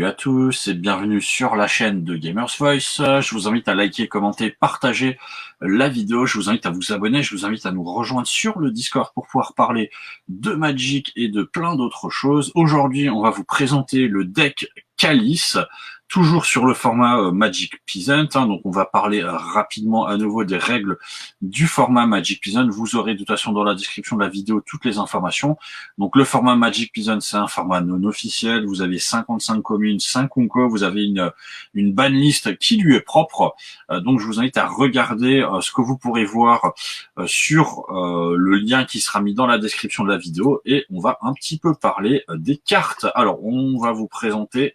Salut à tous et bienvenue sur la chaîne de Gamers Voice. Je vous invite à liker, commenter, partager la vidéo. Je vous invite à vous abonner. Je vous invite à nous rejoindre sur le Discord pour pouvoir parler de Magic et de plein d'autres choses. Aujourd'hui, on va vous présenter le deck Calice, toujours sur le format Magic Peasant. Donc, on va parler rapidement à nouveau des règles du format Magic Peasant. Vous aurez de toute façon dans la description de la vidéo toutes les informations. Donc, le format Magic Peasant, c'est un format non officiel. Vous avez 55 communes, 5 conco. Vous avez une banlist qui lui est propre. Donc, je vous invite à regarder ce que vous pourrez voir sur le lien qui sera mis dans la description de la vidéo. Et on va un petit peu parler des cartes. Alors, on va vous présenter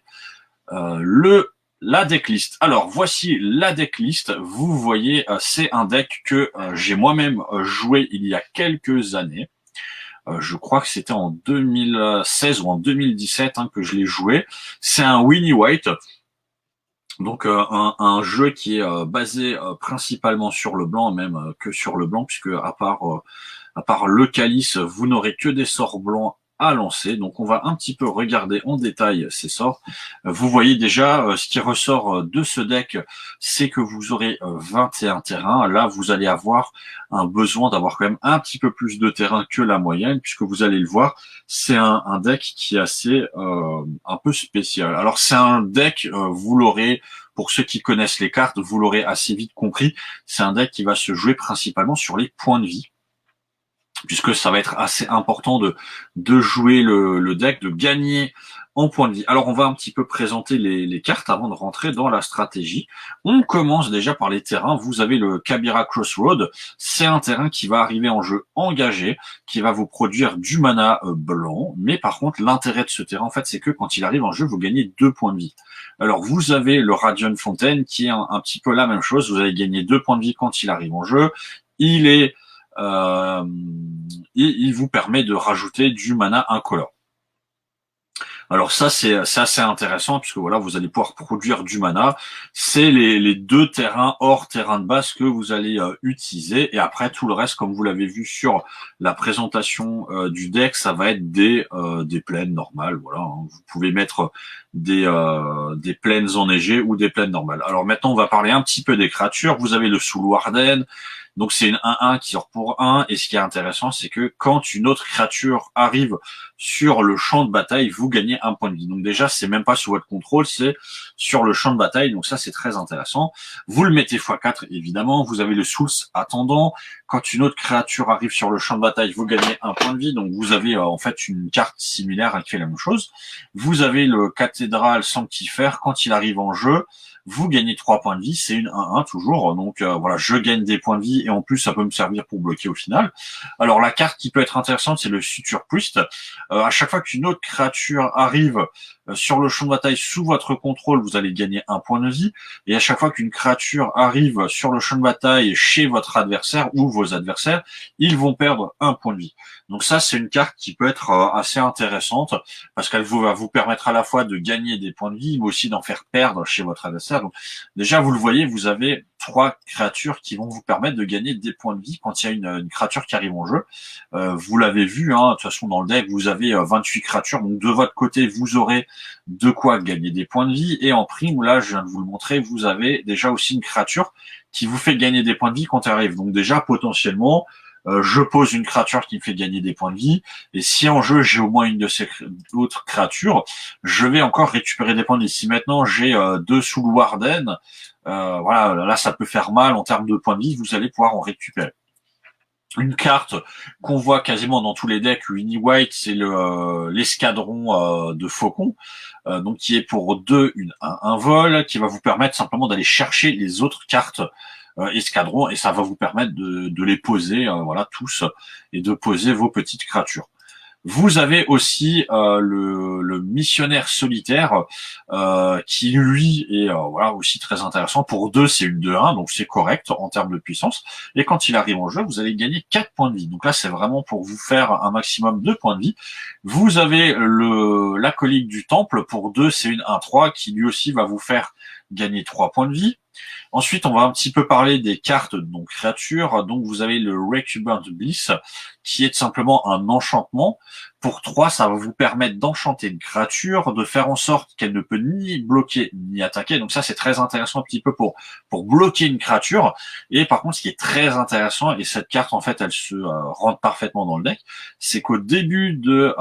la decklist. Alors voici la decklist. Vous voyez, c'est un deck que j'ai moi-même joué il y a quelques années. Je crois que c'était en 2016 ou en 2017 que je l'ai joué. C'est un Winnie White. Donc un jeu qui est basé principalement sur le blanc, même que sur le blanc, puisque à part le calice, vous n'aurez que des sorts blancs à lancer. Donc on va un petit peu regarder en détail ces sorts. Vous voyez déjà ce qui ressort de ce deck, c'est que vous aurez 21 terrains. Là, vous allez avoir un besoin d'avoir quand même un petit peu plus de terrain que la moyenne, puisque vous allez le voir, c'est un deck qui est assez un peu spécial. Alors c'est un deck, vous l'aurez, pour ceux qui connaissent les cartes, vous l'aurez assez vite compris, c'est un deck qui va se jouer principalement sur les points de vie, puisque ça va être assez important de jouer le deck, de gagner en points de vie. Alors on va un petit peu présenter les cartes avant de rentrer dans la stratégie. On commence déjà par les terrains. Vous avez le Kabira Crossroad. C'est un terrain qui va arriver en jeu engagé, qui va vous produire du mana blanc. Mais par contre, l'intérêt de ce terrain, en fait, c'est que quand il arrive en jeu, vous gagnez 2 points de vie. Alors vous avez le Radiant Fontaine, qui est un petit peu la même chose. Vous allez gagner 2 points de vie quand il arrive en jeu. Il vous permet de rajouter du mana incolore. Alors ça, c'est assez intéressant, puisque voilà, vous allez pouvoir produire du mana. C'est les deux terrains hors terrain de base que vous allez utiliser. Et après, tout le reste, comme vous l'avez vu sur la présentation du deck, ça va être des plaines normales. Voilà, vous pouvez mettre des plaines enneigées ou des plaines normales. Alors maintenant, on va parler un petit peu des créatures. Vous avez le Soul Warden. Donc c'est une 1-1 qui sort pour 1, et ce qui est intéressant, c'est que quand une autre créature arrive sur le champ de bataille, vous gagnez un point de vie. Donc déjà, c'est même pas sous votre contrôle, c'est sur le champ de bataille, donc ça c'est très intéressant. Vous le mettez x4 évidemment, vous avez le Souls Attendant. Quand une autre créature arrive sur le champ de bataille, vous gagnez un point de vie, donc vous avez en fait une carte similaire qui fait la même chose. Vous avez le Cathédrale Sanctifère, quand il arrive en jeu, vous gagnez 3 points de vie, c'est une 1-1 toujours, donc voilà, je gagne des points de vie, et en plus ça peut me servir pour bloquer au final. Alors la carte qui peut être intéressante, c'est le Future Priest. À chaque fois qu'une autre créature arrive sur le champ de bataille sous votre contrôle, vous allez gagner un point de vie, et à chaque fois qu'une créature arrive sur le champ de bataille chez votre adversaire ou vos adversaires, ils vont perdre un point de vie. Donc ça, c'est une carte qui peut être assez intéressante, parce qu'elle va vous permettre à la fois de gagner des points de vie, mais aussi d'en faire perdre chez votre adversaire. Donc déjà, vous le voyez, vous avez 3 créatures qui vont vous permettre de gagner des points de vie quand il y a une créature qui arrive en jeu. Vous l'avez vu, de toute façon dans le deck, vous avez 28 créatures, donc de votre côté, vous aurez de quoi gagner des points de vie, et en prime, là, je viens de vous le montrer, vous avez déjà aussi une créature qui vous fait gagner des points de vie quand elle arrive. Donc déjà, potentiellement, je pose une créature qui me fait gagner des points de vie, et si en jeu j'ai au moins une de ces autres créatures, je vais encore récupérer des points de vie. Si maintenant j'ai 2 Soul Warden, voilà, là ça peut faire mal en termes de points de vie, vous allez pouvoir en récupérer. Une carte qu'on voit quasiment dans tous les decks Winnie White, c'est l'escadron de Faucon, donc qui est pour 2 un vol, qui va vous permettre simplement d'aller chercher les autres cartes escadron, et ça va vous permettre de les poser, voilà, tous, et de poser vos petites créatures. Vous avez aussi le missionnaire solitaire qui lui est voilà aussi très intéressant. Pour 2, c'est une 2-1, donc c'est correct en termes de puissance. Et quand il arrive en jeu, vous allez gagner 4 points de vie. Donc là, c'est vraiment pour vous faire un maximum de points de vie. Vous avez l'acolyte du temple. Pour 2, c'est une 1-3 qui lui aussi va vous faire gagner 3 points de vie. Ensuite, on va un petit peu parler des cartes donc créatures. Donc vous avez le Recubant Bliss, qui est tout simplement un enchantement. Pour 3, ça va vous permettre d'enchanter une créature, de faire en sorte qu'elle ne peut ni bloquer ni attaquer. Donc ça, c'est très intéressant un petit peu pour bloquer une créature. Et par contre, ce qui est très intéressant, et cette carte, en fait, elle se rentre parfaitement dans le deck, c'est qu'au début de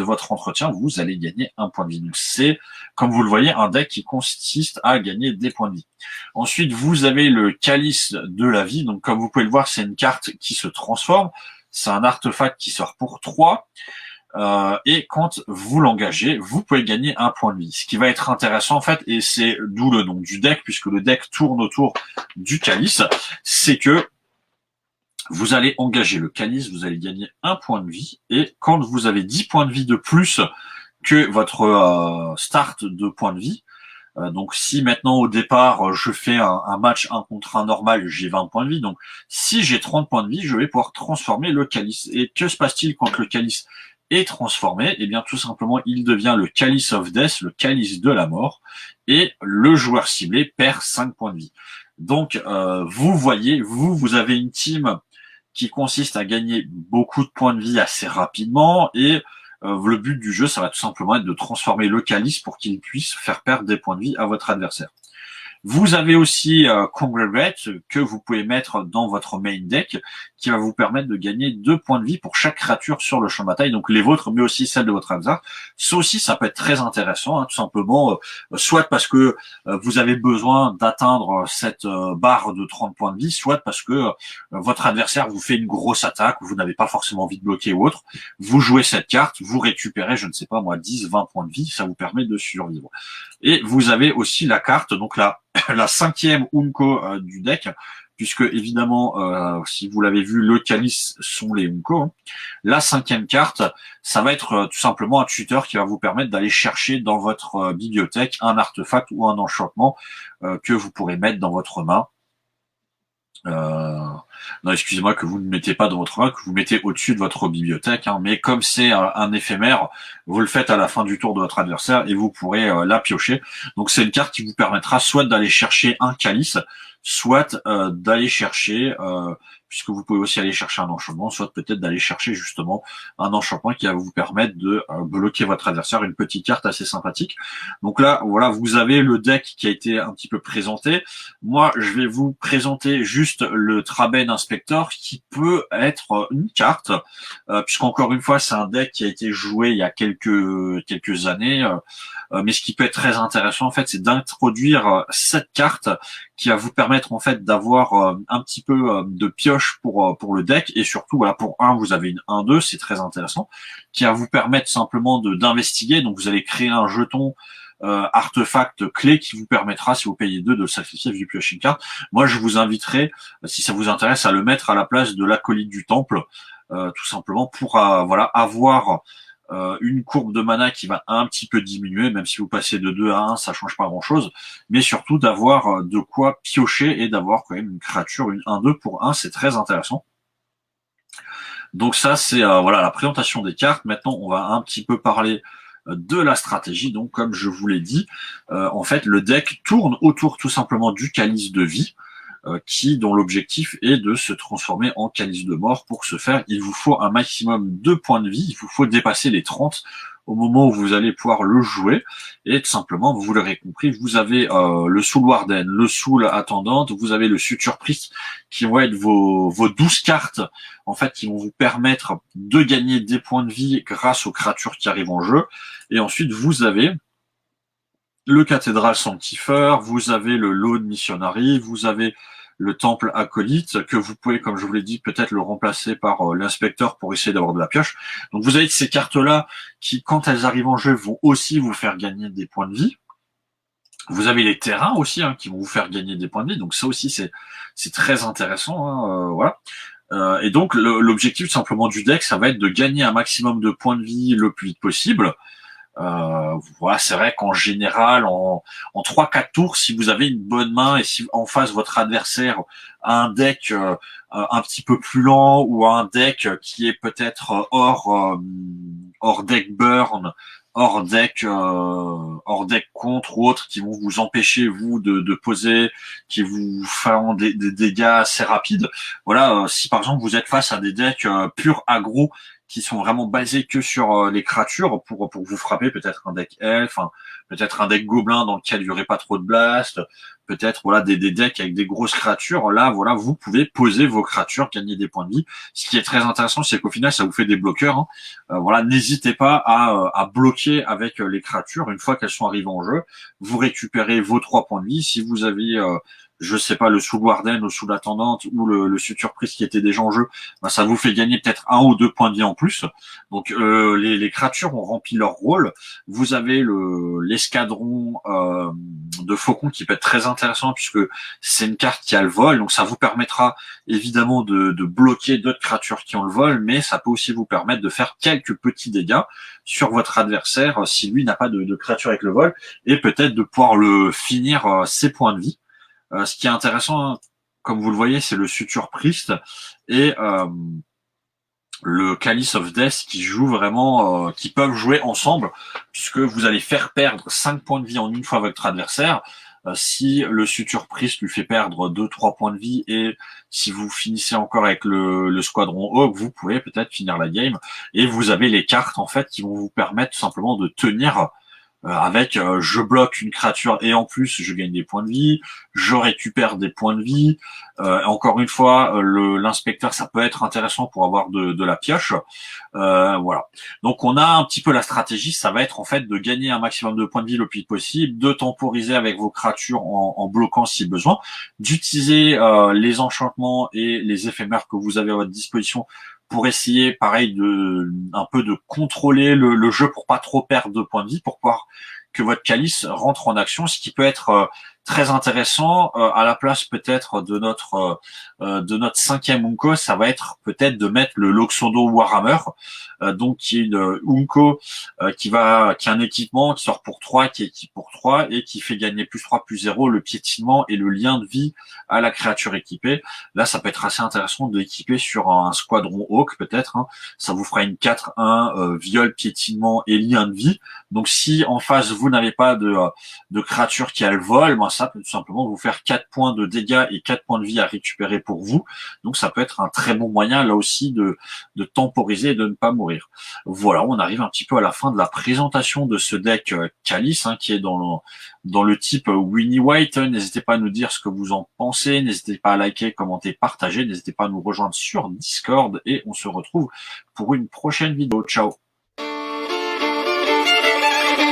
votre entretien, vous allez gagner un point de vie. Donc c'est, comme vous le voyez, un deck qui consiste à gagner des points de vie. Ensuite, vous avez le Calice de la vie. Donc comme vous pouvez le voir, c'est une carte qui se transforme. C'est un artefact qui sort pour 3. Et quand vous l'engagez, vous pouvez gagner un point de vie. Ce qui va être intéressant en fait, et c'est d'où le nom du deck, puisque le deck tourne autour du calice, c'est que vous allez engager le calice, vous allez gagner un point de vie, et quand vous avez 10 points de vie de plus que votre start de points de vie, donc si maintenant au départ je fais un match 1 contre 1 normal, j'ai 20 points de vie, donc si j'ai 30 points de vie, je vais pouvoir transformer le calice. Et que se passe-t-il quand le calice est transformé? Eh bien tout simplement il devient le Calice of Death, le calice de la mort, et le joueur ciblé perd 5 points de vie. Donc vous voyez, vous avez une team qui consiste à gagner beaucoup de points de vie assez rapidement, et le but du jeu, ça va tout simplement être de transformer le calice pour qu'il puisse faire perdre des points de vie à votre adversaire. Vous avez aussi Congregate que vous pouvez mettre dans votre main deck, qui va vous permettre de gagner 2 points de vie pour chaque créature sur le champ de bataille, donc les vôtres, mais aussi celles de votre adversaire. Ça aussi, ça peut être très intéressant, hein, tout simplement, soit parce que vous avez besoin d'atteindre cette barre de 30 points de vie, soit parce que votre adversaire vous fait une grosse attaque, vous n'avez pas forcément envie de bloquer ou autre. Vous jouez cette carte, vous récupérez, je ne sais pas moi, 10, 20 points de vie, ça vous permet de survivre. Et vous avez aussi la carte, donc la 5e Unco du deck, puisque évidemment, si vous l'avez vu, le calice sont les Unco. Hein. La 5e carte, ça va être tout simplement un tuteur qui va vous permettre d'aller chercher dans votre bibliothèque un artefact ou un enchantement que vous pourrez mettre dans votre main. Non, excusez-moi, que vous ne mettez pas dans votre main, que vous mettez au-dessus de votre bibliothèque, hein, mais comme c'est un éphémère, vous le faites à la fin du tour de votre adversaire et vous pourrez la piocher. Donc c'est une carte qui vous permettra soit d'aller chercher un calice, soit d'aller chercher, puisque vous pouvez aussi aller chercher un enchantement, soit peut-être d'aller chercher justement un enchantement qui va vous permettre de bloquer votre adversaire, une petite carte assez sympathique. Donc là, voilà, vous avez le deck qui a été un petit peu présenté. Moi, je vais vous présenter juste le Traben Inspector, qui peut être une carte, puisqu'encore une fois, c'est un deck qui a été joué il y a quelques années, mais ce qui peut être très intéressant, en fait, c'est d'introduire cette carte qui va vous permettre, en fait, d'avoir un petit peu de pioche pour le deck, et surtout, voilà, pour vous avez une 1-2, c'est très intéressant, qui va vous permettre simplement d'investiguer. Donc, vous allez créer un jeton artefact clé qui vous permettra, si vous payez 2, de le sacrifier vu piocher une carte. Moi, je vous inviterai, si ça vous intéresse, à le mettre à la place de l'acolyte du temple, tout simplement pour voilà, avoir une courbe de mana qui va un petit peu diminuer, même si vous passez de 2 à 1, ça change pas grand chose, mais surtout d'avoir de quoi piocher et d'avoir quand même une créature, une 1-2 pour 1, c'est très intéressant. Donc ça, c'est voilà la présentation des cartes. Maintenant, on va un petit peu parler de la stratégie. Donc, comme je vous l'ai dit, en fait, le deck tourne autour tout simplement du calice de vie, dont l'objectif est de se transformer en calice de mort. Pour ce faire, il vous faut un maximum de points de vie, il vous faut dépasser les 30 au moment où vous allez pouvoir le jouer, et tout simplement, vous l'aurez compris, vous avez le Soul Warden, le Soul Attendante, vous avez le Suture Priest, qui vont être vos 12 cartes, en fait, qui vont vous permettre de gagner des points de vie grâce aux créatures qui arrivent en jeu, et ensuite, vous avez le Cathédrale Sanctifeur, vous avez le Lone Missionary, vous avez le Temple Acolyte, que vous pouvez, comme je vous l'ai dit, peut-être le remplacer par l'inspecteur pour essayer d'avoir de la pioche. Donc vous avez ces cartes-là qui, quand elles arrivent en jeu, vont aussi vous faire gagner des points de vie. Vous avez les terrains aussi, hein, qui vont vous faire gagner des points de vie. Donc ça aussi, c'est très intéressant. Hein, voilà. Et donc l'objectif simplement du deck, ça va être de gagner un maximum de points de vie le plus vite possible. Voilà, c'est vrai qu'en général, en 3-4 tours, si vous avez une bonne main et si en face votre adversaire a un deck un petit peu plus lent ou a un deck qui est peut-être hors deck burn, hors deck contre ou autres qui vont vous empêcher vous de poser, qui vous font des dégâts assez rapides. Voilà, si par exemple vous êtes face à des decks purs aggro qui sont vraiment basés que sur les créatures pour vous frapper, peut-être un deck elf, peut-être un deck gobelin dans lequel il y aurait pas trop de blast, peut-être voilà des decks avec des grosses créatures. Là, voilà, vous pouvez poser vos créatures, gagner des points de vie. Ce qui est très intéressant, c'est qu'au final, ça vous fait des bloqueurs. Hein. Voilà, n'hésitez pas à bloquer avec les créatures une fois qu'elles sont arrivées en jeu. Vous récupérez vos 3 points de vie. Si vous avez je sais pas, le Soul Warden ou Soul Attendante ou le Suture Priest qui était déjà en jeu, bah, ça vous fait gagner peut-être 1 ou 2 points de vie en plus. Donc les créatures ont rempli leur rôle. Vous avez l'escadron de faucons qui peut être très intéressant puisque c'est une carte qui a le vol, donc ça vous permettra évidemment de bloquer d'autres créatures qui ont le vol, mais ça peut aussi vous permettre de faire quelques petits dégâts sur votre adversaire si lui n'a pas de créature avec le vol, et peut-être de pouvoir le finir ses points de vie. Ce qui est intéressant, hein, comme vous le voyez, c'est le Suture Priest et le Chalice of Death qui jouent vraiment, qui peuvent jouer ensemble, puisque vous allez faire perdre 5 points de vie en une fois à votre adversaire. Si le Suture Priest lui fait perdre 2-3 points de vie, et si vous finissez encore avec le Squadron Hawk, vous pouvez peut-être finir la game, et vous avez les cartes en fait qui vont vous permettre tout simplement de tenir avec je bloque une créature et en plus je gagne des points de vie, je récupère des points de vie. Encore une fois, l'inspecteur, ça peut être intéressant pour avoir de la pioche. Voilà. Donc on a un petit peu la stratégie, ça va être en fait de gagner un maximum de points de vie le plus possible, de temporiser avec vos créatures en bloquant si besoin, d'utiliser les enchantements et les éphémères que vous avez à votre disposition pour essayer, pareil, un peu de contrôler le jeu pour pas trop perdre de points de vie, pour pouvoir que votre calice rentre en action, ce qui peut être très intéressant à la place peut-être de notre 5e Unco, ça va être peut-être de mettre le Loxodo Warhammer, donc qui est une Unco qui a un équipement qui sort pour 3, qui équipe pour 3 et qui fait gagner +3/+0 le piétinement et le lien de vie à la créature équipée. Là, ça peut être assez intéressant de l'équiper sur un Squadron Hawk peut-être. Hein. Ça vous fera une 4-1 viol, piétinement et lien de vie. Donc si en face vous n'avez pas de créature qui a le vol, ben ça peut tout simplement vous faire 4 points de dégâts et 4 points de vie à récupérer pour vous. Donc ça peut être un très bon moyen là aussi de temporiser et de ne pas mourir. Voilà, on arrive un petit peu à la fin de la présentation de ce deck Chalice, hein, qui est dans le type Winnie White. N'hésitez pas à nous dire ce que vous en pensez, n'hésitez pas à liker, commenter, partager, n'hésitez pas à nous rejoindre sur Discord et on se retrouve pour une prochaine vidéo. Ciao.